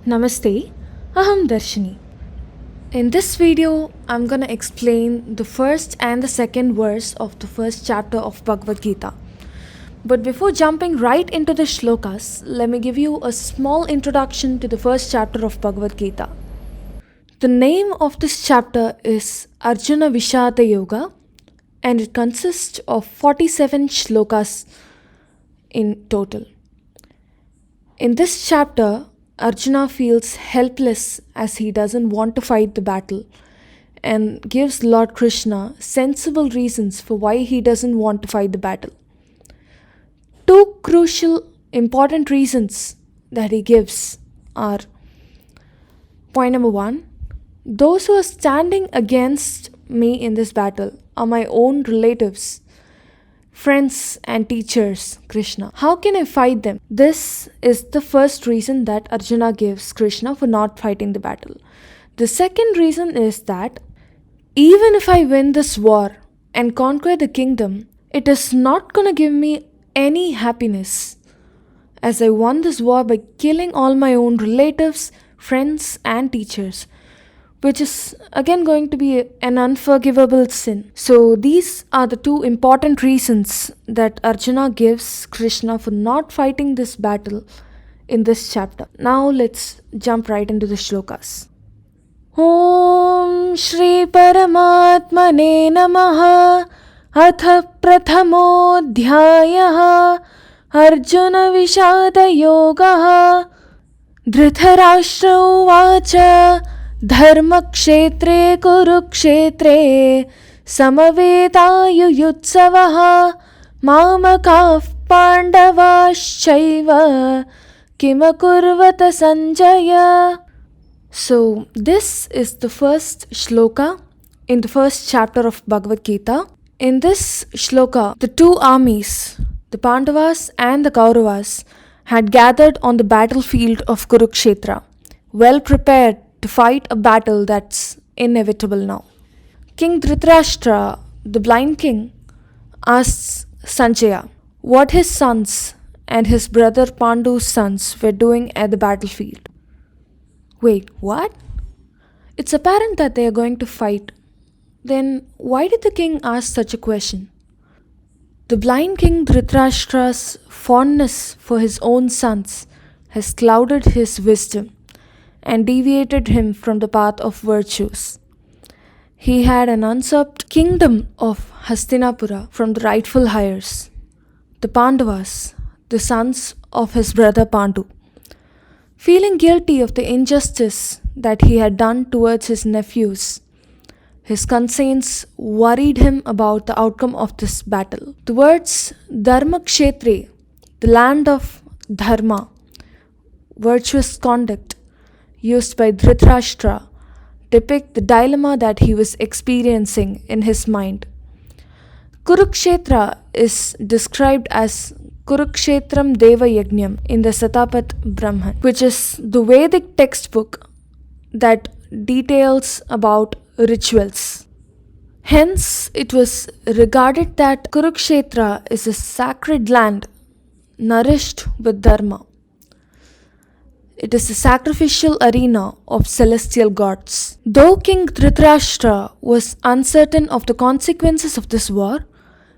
Namaste, Aham Dharshini. In this video, I'm gonna explain the first and the second verse of the first chapter of Bhagavad Gita. But before jumping right into the shlokas, let me give you a small introduction to the first chapter of Bhagavad Gita. The name of this chapter is Arjuna Vishada Yoga, and it consists of 47 shlokas in total. In this chapter, Arjuna feels helpless as he doesn't want to fight the battle and gives Lord Krishna sensible reasons for why he doesn't want to fight the battle. Two crucial, important reasons that he gives are: point number one, those who are standing against me in this battle are my own relatives, friends and teachers, Krishna. How can I fight them? This is the first reason that Arjuna gives Krishna for not fighting the battle. The second reason is that even if I win this war and conquer the kingdom, it is not gonna give me any happiness, as I won this war by killing all my own relatives, friends and teachers, which is again going to be an unforgivable sin. So these are the two important reasons that Arjuna gives Krishna for not fighting this battle in this chapter. Now let's jump right into the shlokas. Om Shri Paramatmane Namaha Atha Prathamodhyayah Arjuna Vishada Yogaha Dhritarashtra Uvacha Dharmakshetre Kurukshetre Samavetaayuyutsavah Mamakav Pandavaschaiva Kimakurvata Sanjaya. So this is the first shloka in the first chapter of Bhagavad Gita. In this shloka, the two armies, the Pandavas and the Kauravas, had gathered on the battlefield of Kurukshetra, well prepared to fight a battle that's inevitable now. King Dhritarashtra, the blind king, asks Sanjaya what his sons and his brother Pandu's sons were doing at the battlefield. Wait, what? It's apparent that they are going to fight. Then why did the king ask such a question? The blind king Dhritarashtra's fondness for his own sons has clouded his wisdom and deviated him from the path of virtues. He had an usurped kingdom of Hastinapura from the rightful heirs, the Pandavas, the sons of his brother Pandu. Feeling guilty of the injustice that he had done towards his nephews, his conscience worried him about the outcome of this battle. The words Dharmakshetre, the land of Dharma, virtuous conduct, used by Dhritarashtra, depict the dilemma that he was experiencing in his mind. Kurukshetra is described as Kurukshetram Deva Yajnam in the Satapat Brahman, which is the Vedic textbook that details about rituals. Hence, it was regarded that Kurukshetra is a sacred land nourished with dharma. It is a sacrificial arena of celestial gods. Though King Dhritarashtra was uncertain of the consequences of this war,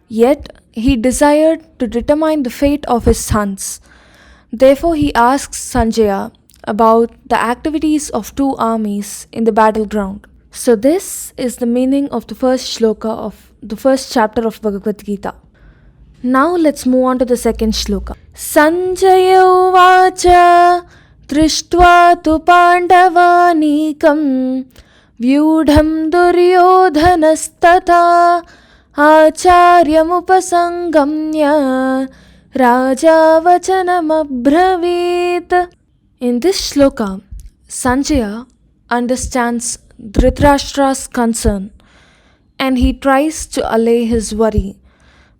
yet he desired to determine the fate of his sons. Therefore, he asks Sanjaya about the activities of two armies in the battleground. So this is the meaning of the first shloka of the first chapter of Bhagavad Gita. Now let's move on to the second shloka. Sanjaya Uvacha Drishtva tu Pandavanikam Vyudham Duryodhanastata Acharyamupasangamya Raja Vachanam Abhravit. In this shloka, Sanjaya understands Dhritarashtra's concern and he tries to allay his worry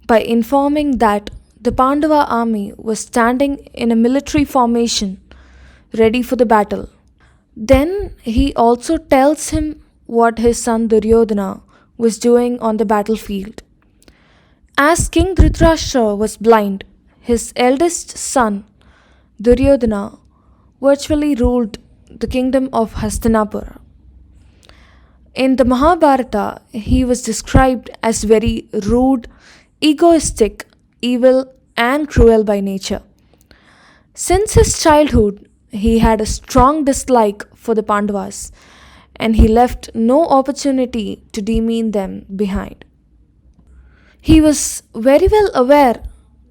by informing that the Pandava army was standing in a military formation ready for the battle. Then he also tells him what his son Duryodhana was doing on the battlefield. As King Dhritarashtra was blind, his eldest son Duryodhana virtually ruled the kingdom of Hastinapura. In the Mahabharata, he was described as very rude, egoistic, evil, and cruel by nature. Since his childhood, he had a strong dislike for the Pandavas, and he left no opportunity to demean them behind. He was very well aware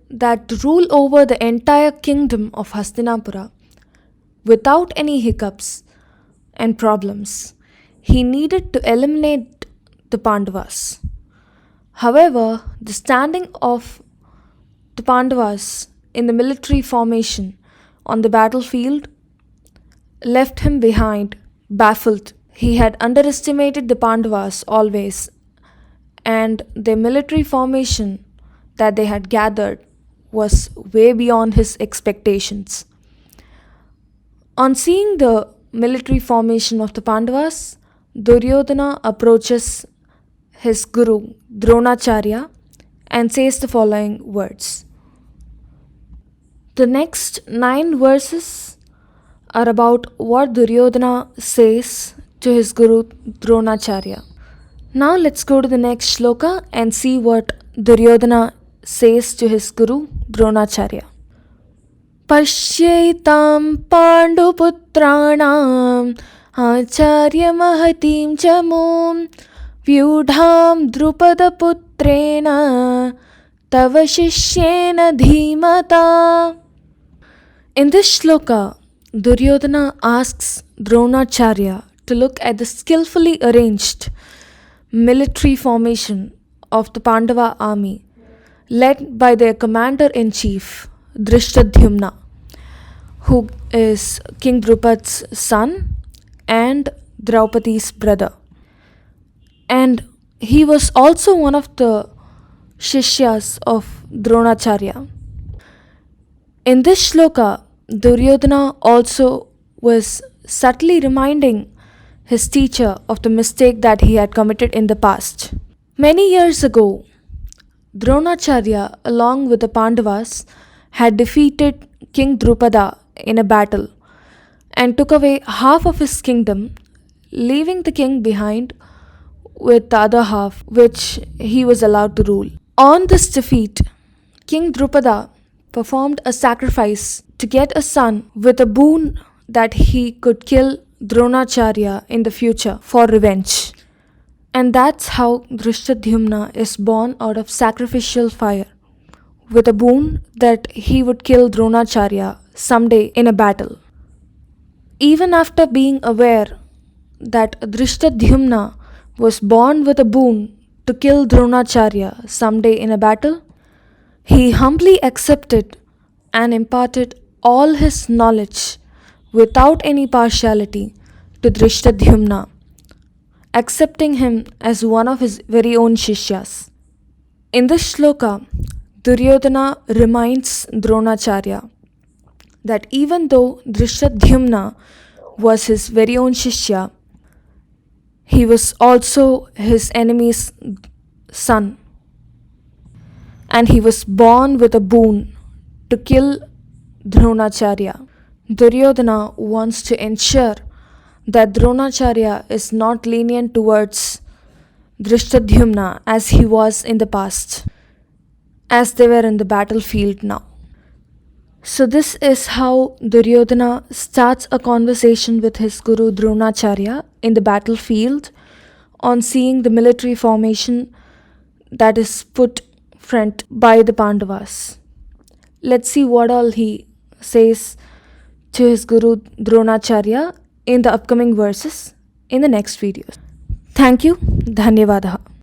that to rule over the entire kingdom of Hastinapura without any hiccups and problems, he needed to eliminate the Pandavas. However, the standing of the Pandavas in the military formation on the battlefield left him behind, baffled. He had underestimated the Pandavas always, and their military formation that they had gathered was way beyond his expectations. On seeing the military formation of the Pandavas, Duryodhana approaches his guru Dronacharya and says the following words. The next 9 verses are about what Duryodhana says to his guru Dronacharya. Now let's go to the next shloka and see what Duryodhana says to his guru Dronacharya. Pashyaitam Panduputranam Acharya Mahatim Chamom Vyudham Drupada Putrena Tava Shishyena Dhimata. In this shloka, Duryodhana asks Dronacharya to look at the skillfully arranged military formation of the Pandava army led by their commander-in-chief Drishtadyumna, who is King Drupad's son and Draupadi's brother. And he was also one of the Shishyas of Dronacharya. In this shloka, Duryodhana also was subtly reminding his teacher of the mistake that he had committed in the past. Many years ago, Dronacharya, along with the Pandavas, had defeated King Drupada in a battle and took away half of his kingdom, leaving the king behind with the other half, which he was allowed to rule. On this defeat, King Drupada performed a sacrifice to get a son with a boon that he could kill Dronacharya in the future for revenge. And that's how Drishtadyumna is born out of sacrificial fire, with a boon that he would kill Dronacharya someday in a battle. Even after being aware that Drishtadyumna was born with a boon to kill Dronacharya someday in a battle, he humbly accepted and imparted all his knowledge without any partiality to Drishtadyumna, accepting him as one of his very own Shishyas. In this shloka, Duryodhana reminds Dronacharya that even though Drishtadyumna was his very own Shishya, he was also his enemy's son, and he was born with a boon to kill Dronacharya. Duryodhana wants to ensure that Dronacharya is not lenient towards Drishtadyumna as he was in the past, as they were in the battlefield now. So this is how Duryodhana starts a conversation with his guru Dronacharya in the battlefield on seeing the military formation that is put front by the Pandavas. Let's see what all he says to his guru Dronacharya in the upcoming verses in the next videos. Thank you. Dhanyavadaha.